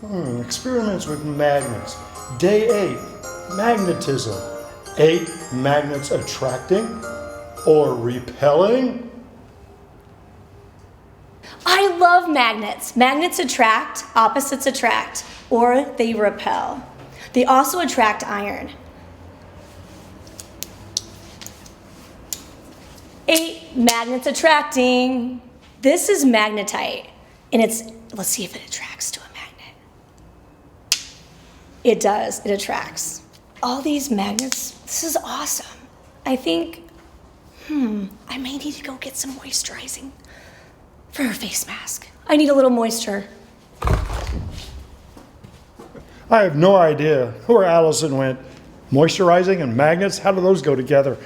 Experiments with magnets. Day 8, magnetism. 8 magnets attracting or repelling? I love magnets. Magnets attract, opposites attract, or they repel. They also attract iron. 8 magnets attracting. This is magnetite, and let's see if it attracts to a magnet. It does, it attracts. All these magnets, this is awesome. I think, I may need to go get some moisturizing for her face mask. I need a little moisture. I have no idea where Allison went. Moisturizing and magnets, how do those go together?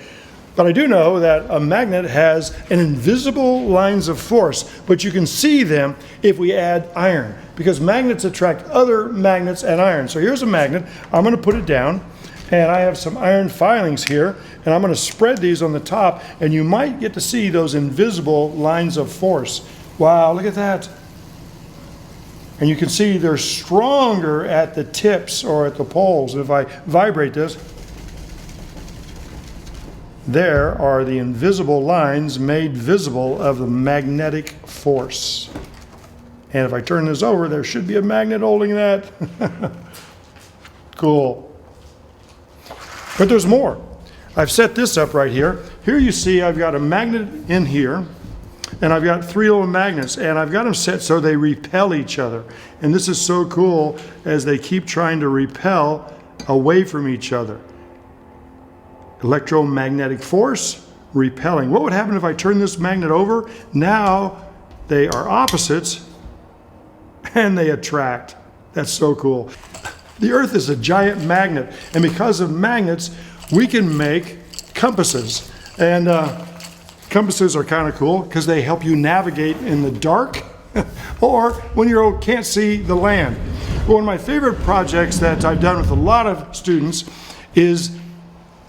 But I do know that a magnet has an invisible lines of force, but you can see them if we add iron, because magnets attract other magnets and iron. So here's a magnet. I'm going to put it down, and I have some iron filings here, and I'm going to spread these on the top, and you might get to see those invisible lines of force. Wow, look at that. And you can see they're stronger at the tips or at the poles. If I vibrate this, there are the invisible lines made visible of the magnetic force. And if I turn this over, there should be a magnet holding that. Cool. But there's more. I've set this up right here. Here you see I've got a magnet in here, and I've got 3 little magnets, and I've got them set so they repel each other. And this is so cool as they keep trying to repel away from each other. Electromagnetic force, repelling. What would happen if I turn this magnet over? Now they are opposites and they attract. That's so cool. The Earth is a giant magnet, and because of magnets, we can make compasses. And compasses are kind of cool because they help you navigate in the dark or when you can't see the land. One of my favorite projects that I've done with a lot of students is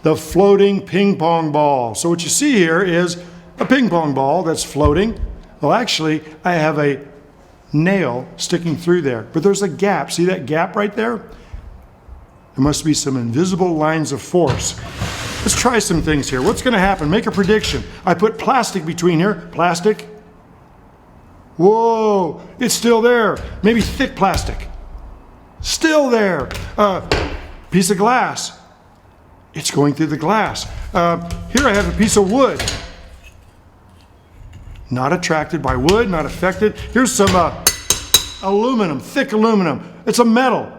the floating ping pong ball. So what you see here is a ping pong ball that's floating. Well, actually, I have a nail sticking through there, but there's a gap. See that gap right there? There must be some invisible lines of force. Let's try some things here. What's going to happen? Make a prediction. I put plastic between here. Plastic. Whoa, it's still there. Maybe thick plastic. Still there. Piece of glass. It's going through the glass. Here I have a piece of wood. Not attracted by wood, not affected. Here's some aluminum, thick aluminum. It's a metal.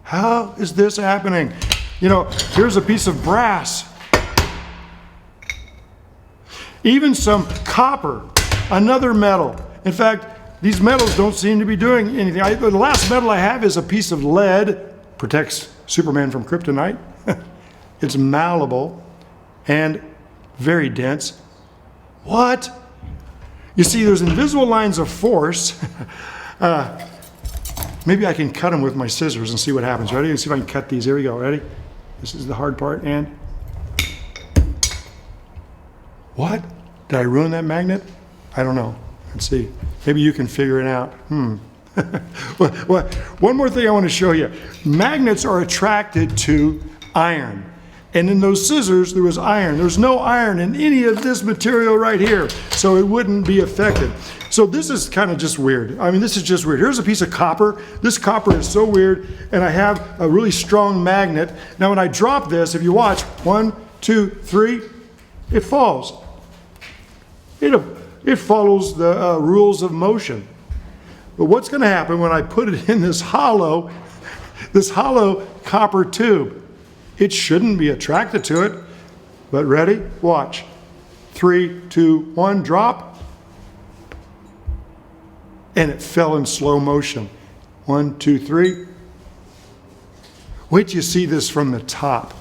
How is this happening? You know, here's a piece of brass. Even some copper, another metal. In fact, these metals don't seem to be doing anything. The last metal I have is a piece of lead. Protects Superman from kryptonite. It's malleable and very dense. What? You see, there's invisible lines of force. Maybe I can cut them with my scissors and see what happens. Ready? Let's see if I can cut these. Here we go. Ready? This is the hard part. And what? Did I ruin that magnet? I don't know. Let's see. Maybe you can figure it out. Well, one more thing I want to show you. Magnets are attracted to iron. And in those scissors, there was iron. There's no iron in any of this material right here, so it wouldn't be affected. So this is kind of just weird. I mean, this is just weird. Here's a piece of copper. This copper is so weird, and I have a really strong magnet. Now, when I drop this, if you watch, 1, 2, 3, it falls. It follows the rules of motion. But what's going to happen when I put it in this hollow copper tube? It shouldn't be attracted to it. But ready? Watch. 3, 2, 1, drop. And it fell in slow motion. 1, 2, 3. Wait till you see this from the top.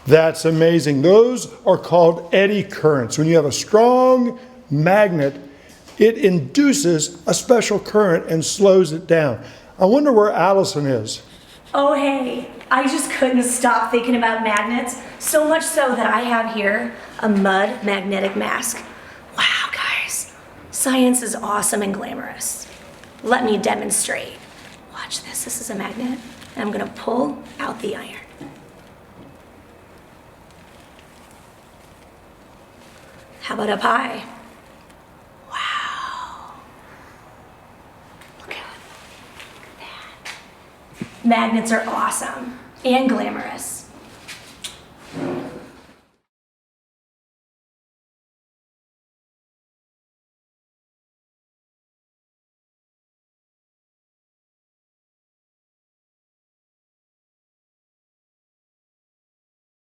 That's amazing. Those are called eddy currents. When you have a strong magnet, it induces a special current and slows it down. I wonder where Allison is. Oh, hey, I just couldn't stop thinking about magnets, so much so that I have here a mud magnetic mask. Wow, Science is awesome and glamorous. Let me demonstrate. Watch this. This is a magnet. And I'm going to pull out the iron. How about up high? Wow. Look at that. Magnets are awesome and glamorous.